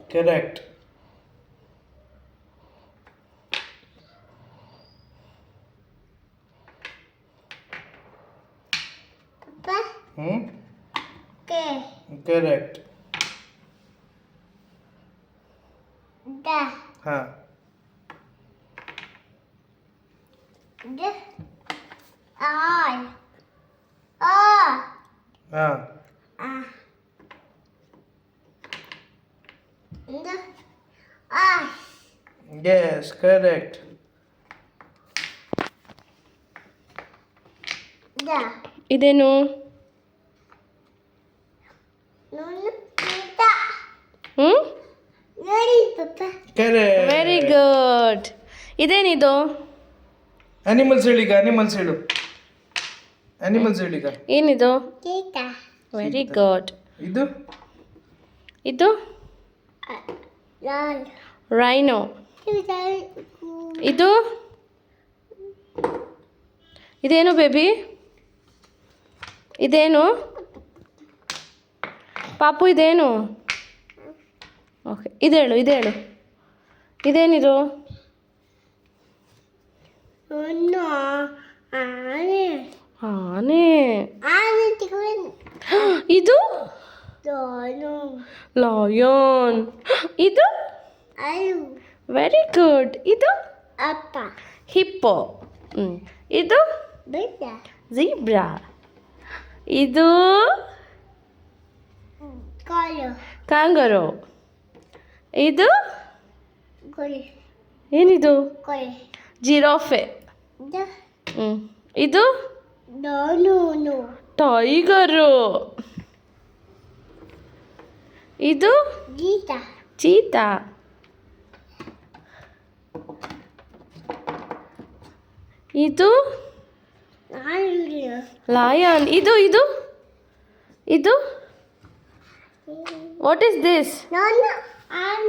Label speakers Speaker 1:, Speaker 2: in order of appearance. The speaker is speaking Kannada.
Speaker 1: Correct.
Speaker 2: Papa.
Speaker 1: Hmm?
Speaker 2: K.
Speaker 1: Correct.
Speaker 2: Da.
Speaker 1: Huh.
Speaker 2: D. I. O.
Speaker 1: Huh.
Speaker 2: A. D. I.
Speaker 1: Yes, correct.
Speaker 2: Da.
Speaker 3: ಇದೇನು?
Speaker 2: Nunu. Da.
Speaker 3: ಹ್ಞೂ
Speaker 2: Ready, Papa.
Speaker 1: Correct.
Speaker 3: Very good. ಇದೇನಿದು?
Speaker 1: Animals ಹೇಳೀಗ ಅನಿಮಲ್ಸ್ ಹೇಳು. ಅನಿಮಲ್ಸ್ ಹೇಳೀಗ.
Speaker 3: ಏನಿದು?
Speaker 2: Tita.
Speaker 3: Very good.
Speaker 1: ಇದು
Speaker 3: ಇದು
Speaker 2: Lol.
Speaker 3: ರೈನೋ. ಇದು ಇದೇನು ಬೇಬಿ? ಇದೇನು ಪಾಪು? ಇದೇನು? ಓಕೆ, ಇದೇಳು ಇದೇನಿದು?
Speaker 2: No. Ane.
Speaker 3: ಆನೆ.
Speaker 2: Ane tikkun.
Speaker 3: ಇದು
Speaker 2: No.
Speaker 3: ಲಾಯನ್. ಇದು
Speaker 2: Ayu.
Speaker 3: Very good. ಇದು
Speaker 2: Appa.
Speaker 3: ಹಿಪ್ಪೋ. ಇದು
Speaker 2: Beta.
Speaker 3: ಝೀಬ್ರಾ. ಇದು
Speaker 2: Color.
Speaker 3: ಕಾಂಗರೋ. ಇದು
Speaker 2: Goli.
Speaker 3: ಏನಿದು?
Speaker 2: Goli.
Speaker 3: ಜಿರಾಫೆ.
Speaker 2: Da.
Speaker 3: ಇದು
Speaker 2: No.
Speaker 3: ಟೈಗರು. ಇದು
Speaker 2: Gita.
Speaker 3: ಚೀತಾ. ಇದು
Speaker 2: Ayu.
Speaker 3: ಲಾಯನ್. ಇದು what is this?
Speaker 2: No. Ane.